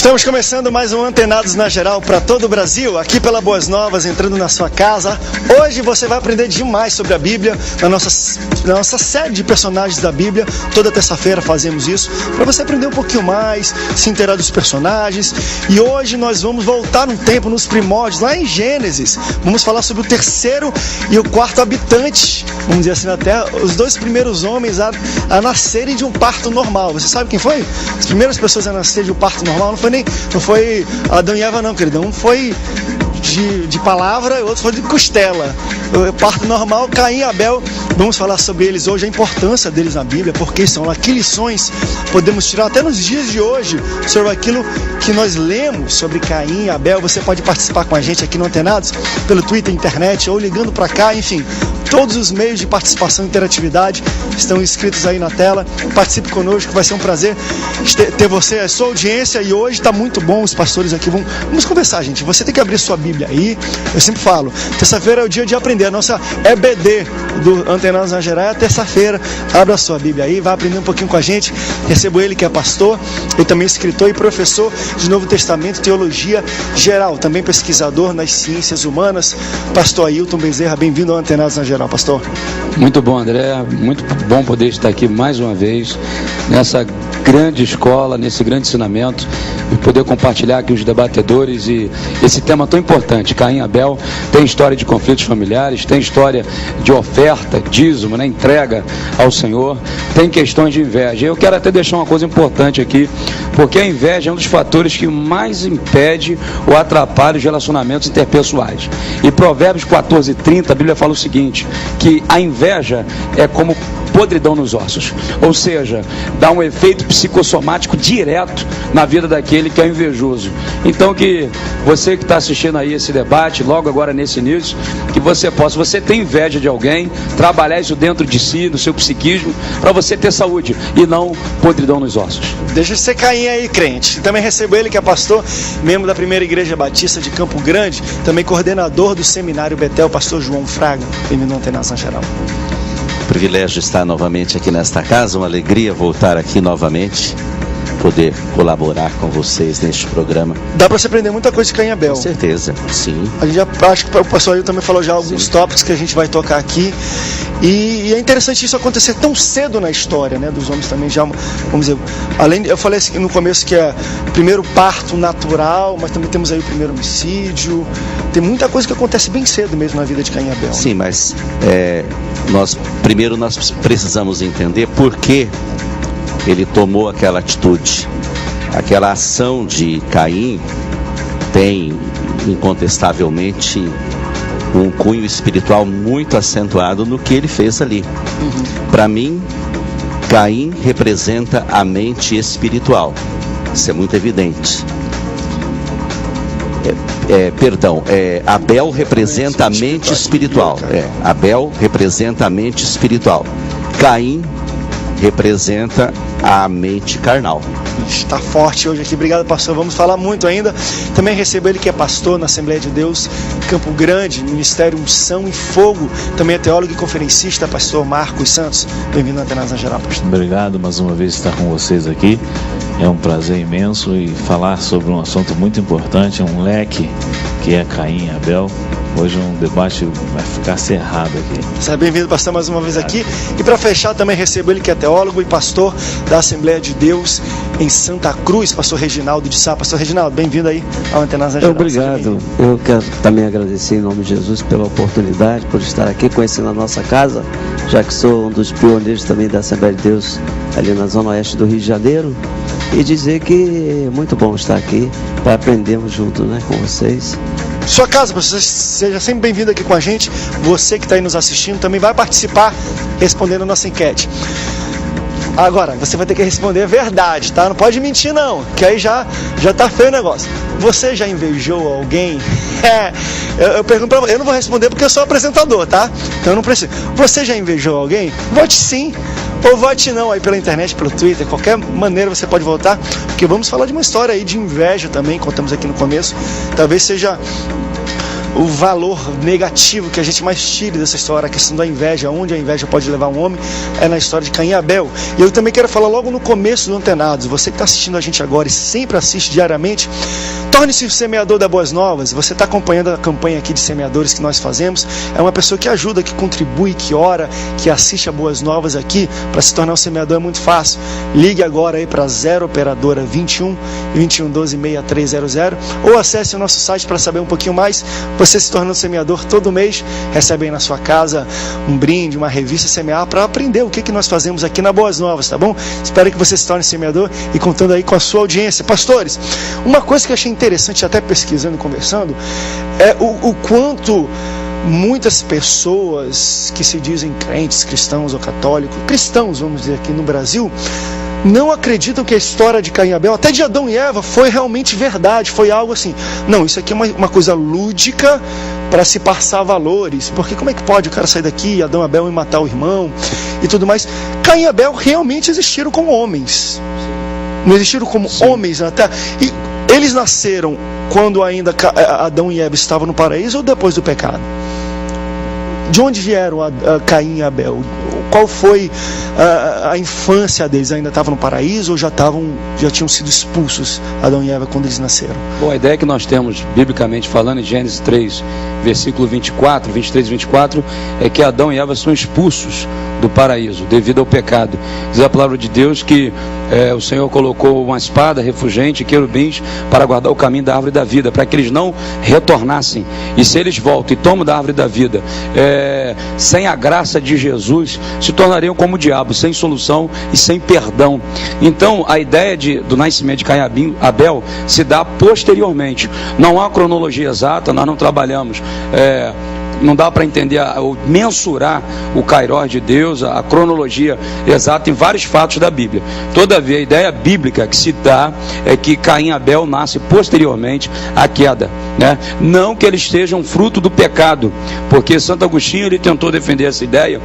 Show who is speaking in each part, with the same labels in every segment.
Speaker 1: Estamos começando mais um Antenados na Geral para todo o Brasil, aqui pela Boas Novas, entrando na sua casa. Hoje você vai aprender demais sobre a Bíblia, na nossa série de personagens da Bíblia. Toda terça-feira fazemos isso, para você aprender um pouquinho mais, se inteirar dos personagens. E hoje nós vamos voltar um tempo nos primórdios, lá em Gênesis. Vamos falar sobre o terceiro e o quarto habitante, vamos dizer assim, na Terra, os dois primeiros homens a nascerem de um parto normal. Você sabe quem foi? As primeiras pessoas a nascer de um parto normal não foi Adão e Eva não, queridão. Um foi de palavra e outro foi de costela. O parto normal, Caim e Abel. Vamos falar sobre eles hoje, a importância deles na Bíblia, porque são lá, que lições podemos tirar até nos dias de hoje sobre aquilo que nós lemos sobre Caim e Abel. Você pode participar com a gente aqui no Antenados, pelo Twitter, internet ou ligando para cá, enfim. Todos os meios de participação e interatividade estão inscritos aí na tela. Participe conosco, vai ser um prazer ter você, a sua audiência. E hoje está muito bom, os pastores aqui vamos conversar, gente. Você tem que abrir sua Bíblia aí. Eu sempre falo, terça-feira é o dia de aprender. A nossa EBD do Antenados na Geral é a terça-feira. Abra a sua Bíblia aí, vai aprender um pouquinho com a gente. Recebo ele que é pastor, e também escritor e professor de Novo Testamento e Teologia Geral, também pesquisador nas ciências humanas. Pastor Ailton Bezerra, bem-vindo ao Antenados na Geral, pastor.
Speaker 2: Muito bom, André, muito bom poder estar aqui mais uma vez nessa grande escola, nesse grande ensinamento, e poder compartilhar aqui os debatedores e esse tema tão importante. Caim e Abel tem história de conflitos familiares, tem história de oferta, dízimo, né, entrega ao Senhor, tem questões de inveja. Eu quero até deixar uma coisa importante aqui, porque a inveja é um dos fatores que mais impede ou atrapalha os relacionamentos interpessoais. E Provérbios 14:30, a Bíblia fala o seguinte, que a inveja é como podridão nos ossos, ou seja, dá um efeito psicossomático direto na vida daquele que é invejoso. Então que você que está assistindo aí esse debate, logo agora nesse início, que você tem inveja de alguém, trabalhar isso dentro de si, no seu psiquismo, para você ter saúde e não podridão nos ossos.
Speaker 1: Deixa você cair aí, crente. Também recebo ele que é pastor, membro da Primeira Igreja Batista de Campo Grande, também coordenador do Seminário Betel, pastor João Fraga. Bem-vindo ao Antenados na Geral.
Speaker 3: Privilégio estar novamente aqui nesta casa, uma alegria voltar aqui novamente, poder colaborar com vocês neste programa.
Speaker 1: Dá para você aprender muita coisa de Caim e Abel.
Speaker 3: Com certeza, sim.
Speaker 1: A gente acho que o pastor Ailton também falou já alguns tópicos que a gente vai tocar aqui. E é interessante isso acontecer tão cedo na história, né, dos homens também já, vamos dizer, além, eu falei assim, no começo que é o primeiro parto natural, mas também temos aí o primeiro homicídio, tem muita coisa que acontece bem cedo mesmo na vida de Caim e Abel.
Speaker 3: Sim, né? Mas nós precisamos entender por que ele tomou aquela atitude. Aquela ação de Caim tem incontestavelmente um cunho espiritual muito acentuado no que ele fez ali. Para mim, Caim representa a mente espiritual. Isso é muito evidente. Abel representa a mente espiritual. Abel representa a mente espiritual. Caim representa a mente carnal.
Speaker 1: Está forte hoje aqui, obrigado, pastor. Vamos falar muito ainda. Também recebo ele que é pastor na Assembleia de Deus Campo Grande, Ministério Unção e Fogo. Também é teólogo e conferencista, pastor Marcos Santos. Bem-vindo ao Antenados na Geral, pastor.
Speaker 4: Obrigado mais uma vez estar com vocês aqui. É um prazer imenso e falar sobre um assunto muito importante, um leque que é Caim e Abel. Hoje um debate vai ficar cerrado aqui.
Speaker 1: Seja bem-vindo, pastor, mais uma vez aqui. E para fechar, também recebo ele que é teólogo e pastor da Assembleia de Deus em Santa Cruz, pastor Reginaldo de Sá. Pastor Reginaldo, bem-vindo aí ao Antenados na Geral.
Speaker 5: Obrigado. Eu quero também agradecer em nome de Jesus pela oportunidade, por estar aqui conhecendo a nossa casa, já que sou um dos pioneiros também da Assembleia de Deus ali na Zona Oeste do Rio de Janeiro. E dizer que é muito bom estar aqui para aprendermos junto, né, com vocês.
Speaker 1: Sua casa, você seja sempre bem-vindo aqui com a gente. Você que está aí nos assistindo também vai participar respondendo a nossa enquete. Agora, você vai ter que responder a verdade, tá? Não pode mentir não, que aí já tá feio o negócio. Você já invejou alguém? Eu pergunto pra você, eu não vou responder porque eu sou apresentador, tá? Então eu não preciso. Você já invejou alguém? Vote sim ou vote não aí pela internet, pelo Twitter, qualquer maneira você pode votar, porque vamos falar de uma história aí de inveja também, contamos aqui no começo. Talvez seja o valor negativo que a gente mais tira dessa história, a questão da inveja, onde a inveja pode levar um homem, é na história de Caim e Abel. E eu também quero falar logo no começo do Antenados. Você que está assistindo a gente agora e sempre assiste diariamente, torne-se um semeador da Boas Novas. Você está acompanhando a campanha aqui de semeadores que nós fazemos. É uma pessoa que ajuda, que contribui, que ora, que assiste a Boas Novas aqui. Para se tornar um semeador é muito fácil. Ligue agora aí para 0 operadora 21 2112 6300 ou acesse o nosso site para saber um pouquinho mais. Você se torna um semeador todo mês, recebe aí na sua casa um brinde, uma revista Semear, para aprender o que nós fazemos aqui na Boas Novas, tá bom? Espero que você se torne semeador e contando aí com a sua audiência. Pastores, uma coisa que eu achei interessante, até pesquisando e conversando, é o quanto muitas pessoas que se dizem crentes, cristãos ou católicos, cristãos, vamos dizer aqui no Brasil, não acreditam que a história de Caim e Abel, até de Adão e Eva, foi realmente verdade, foi algo assim. Não, isso aqui é uma coisa lúdica para se passar valores, porque como é que pode o cara sair daqui, Adão e Abel, e matar o irmão e tudo mais? Caim e Abel realmente existiram como homens, não existiram como homens na terra. E eles nasceram quando ainda Adão e Eva estavam no paraíso ou depois do pecado? De onde vieram Caim e Abel? Qual foi a infância deles? Ainda estavam no paraíso ou já tinham sido expulsos, Adão e Eva, quando eles nasceram?
Speaker 2: Bom, a ideia que nós temos, biblicamente falando, em Gênesis 3, versículo 24, 23 e 24, é que Adão e Eva são expulsos do paraíso, devido ao pecado. Diz a palavra de Deus que o Senhor colocou uma espada, refugente, querubins, para guardar o caminho da árvore da vida, para que eles não retornassem. E se eles voltam e tomam da árvore da vida, sem a graça de Jesus, se tornariam como o diabo, sem solução e sem perdão. Então, a ideia do nascimento de Caim e Abel se dá posteriormente. Não há cronologia exata, nós não trabalhamos não dá para entender ou mensurar o kairós de Deus, a cronologia exata em vários fatos da Bíblia. Todavia, a ideia bíblica que se dá é que Caim e Abel nascem posteriormente à queda, né? Não que eles sejam fruto do pecado, porque Santo Agostinho ele tentou defender essa ideia,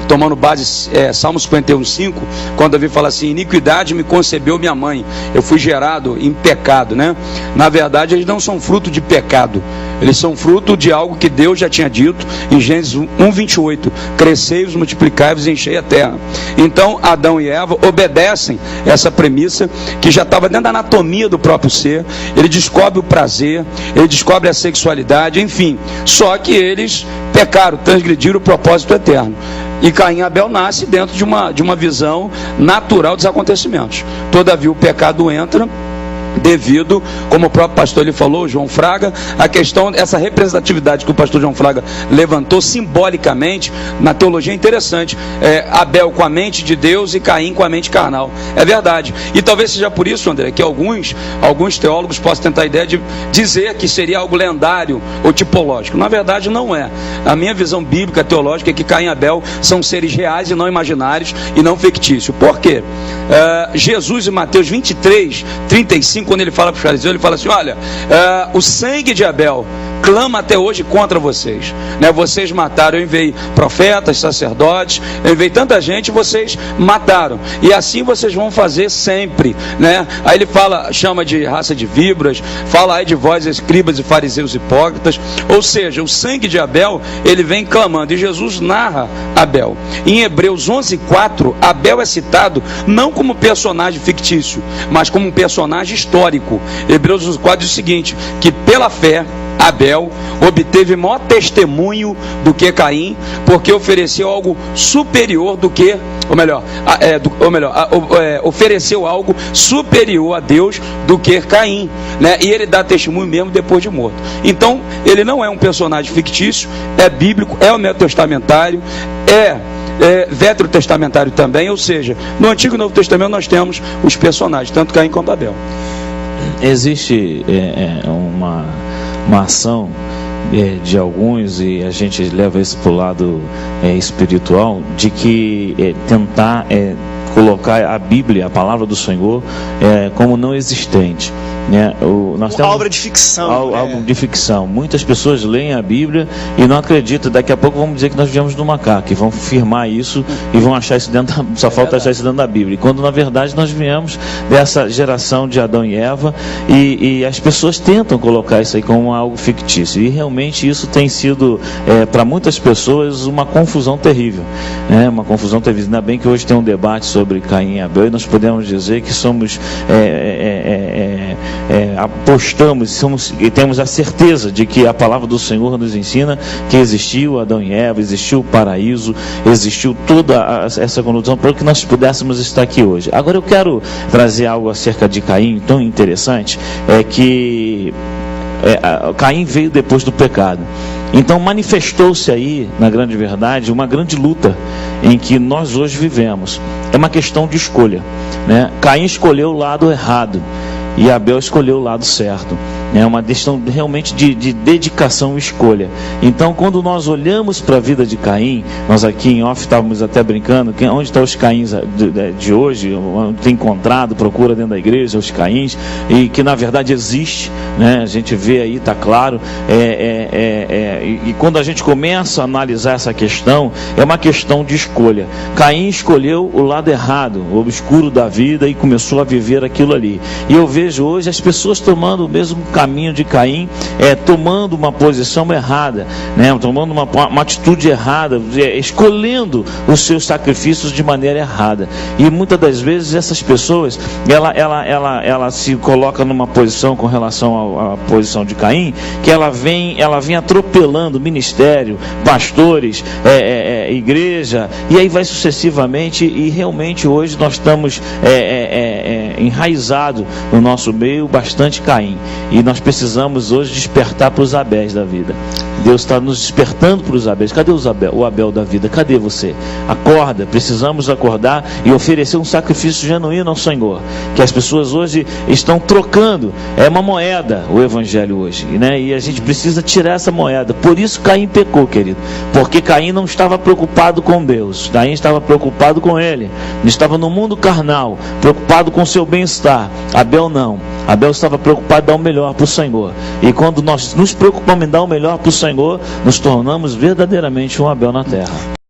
Speaker 2: tomando base Salmo 51:5, quando Davi fala assim: iniquidade me concebeu minha mãe, eu fui gerado em pecado, né? Na verdade, eles não são fruto de pecado, eles são fruto de algo que Deus já tinha dito em Gênesis 1:28, crescei-vos, multiplicai-vos e enchei a terra. Então Adão e Eva obedecem essa premissa que já estava dentro da anatomia do próprio ser. Ele descobre o prazer, ele descobre a sexualidade, enfim, só que eles pecaram, transgrediram o propósito eterno. E Caim e Abel nasce dentro de uma visão natural dos acontecimentos. Todavia o pecado entra devido, como o próprio pastor ele falou, João Fraga, a questão, essa representatividade que o pastor João Fraga levantou simbolicamente na teologia é interessante. Abel com a mente de Deus e Caim com a mente carnal. É verdade. E talvez seja por isso, André, que alguns teólogos possam tentar a ideia de dizer que seria algo lendário ou tipológico. Na verdade não é. A minha visão bíblica, teológica, é que Caim e Abel são seres reais e não imaginários e não fictícios. Por quê? Jesus em Mateus 23:35, quando ele fala para os fariseus, ele fala assim: olha, o sangue de Abel clama até hoje contra vocês, né? Vocês mataram, eu enviei profetas, sacerdotes, eu enviei tanta gente, vocês mataram, e assim vocês vão fazer sempre, né? Aí ele chama de raça de víboras, fala aí de vós, escribas e fariseus hipócritas. Ou seja, o sangue de Abel, ele vem clamando, e Jesus narra Abel. Em Hebreus 11:4, Abel é citado não como personagem fictício, mas como um personagem histórico. Hebreus 11:4 diz o seguinte: que pela fé Abel obteve maior testemunho do que Caim, porque ofereceu algo superior do que, ofereceu algo superior a Deus do que Caim, né? E ele dá testemunho mesmo depois de morto. Então, ele não é um personagem fictício, é bíblico, é o neotestamentário, veterotestamentário também, ou seja, no Antigo e Novo Testamento nós temos os personagens, tanto Caim quanto Abel.
Speaker 4: Existe uma ação de alguns, e a gente leva isso para o lado espiritual, de que tentar colocar a Bíblia, a palavra do Senhor, como não existente. né? Nós temos
Speaker 1: obra de ficção.
Speaker 4: Algo de ficção. Muitas pessoas leem a Bíblia e não acreditam. Daqui a pouco vamos dizer que nós viemos do macaco, e vão firmar isso e vão achar isso dentro só falta achar isso dentro da Bíblia. E quando na verdade nós viemos dessa geração de Adão e Eva, e as pessoas tentam colocar isso aí como algo fictício. E realmente isso tem sido para muitas pessoas uma confusão terrível, né? Uma confusão terrível. Ainda bem que hoje tem um debate sobre Caim e Abel, e nós podemos dizer que somos apostamos e temos a certeza de que a palavra do Senhor nos ensina que existiu Adão e Eva, existiu o paraíso, existiu toda essa condução para que nós pudéssemos estar aqui hoje. Agora eu quero trazer algo acerca de Caim tão interessante, que Caim veio depois do pecado. Então manifestou-se aí, na grande verdade, uma grande luta em que nós hoje vivemos. É uma questão de escolha, né? Caim escolheu o lado errado e Abel escolheu o lado certo. É uma questão realmente de dedicação e escolha. Então, quando nós olhamos para a vida de Caim, nós aqui em off estávamos até brincando, onde estão os Caíns de hoje, onde tem encontrado, procura dentro da igreja os Caíns, e que na verdade existe, né? A gente vê aí, está claro, e quando a gente começa a analisar essa questão, é uma questão de escolha. Caim escolheu o lado errado, o obscuro da vida, e começou a viver aquilo ali. E eu vejo hoje as pessoas tomando o mesmo caminho de Caim, tomando uma posição errada, né? Tomando uma atitude errada, escolhendo os seus sacrifícios de maneira errada. E muitas das vezes essas pessoas, ela se coloca numa posição com relação à posição de Caim, que ela vem atropelando ministério, pastores, igreja, e aí vai sucessivamente. E realmente hoje nós estamos enraizados no nosso meio bastante Caim, e nós precisamos hoje despertar para os Abéis da vida. Deus está nos despertando para os Abéis. Cadê o Abel da vida? Cadê você? Acorda, precisamos acordar e oferecer um sacrifício genuíno ao Senhor, que as pessoas hoje estão trocando, uma moeda o Evangelho hoje, né? E a gente precisa tirar essa moeda. Por isso Caim pecou, querido, porque Caim não estava preocupado com Deus. Caim estava preocupado com ele, estava no mundo carnal, preocupado com seu bem-estar. Abel não. Abel estava preocupado em dar o melhor para o Senhor. E quando nós nos preocupamos em dar o melhor para o Senhor, nos tornamos verdadeiramente um Abel na terra.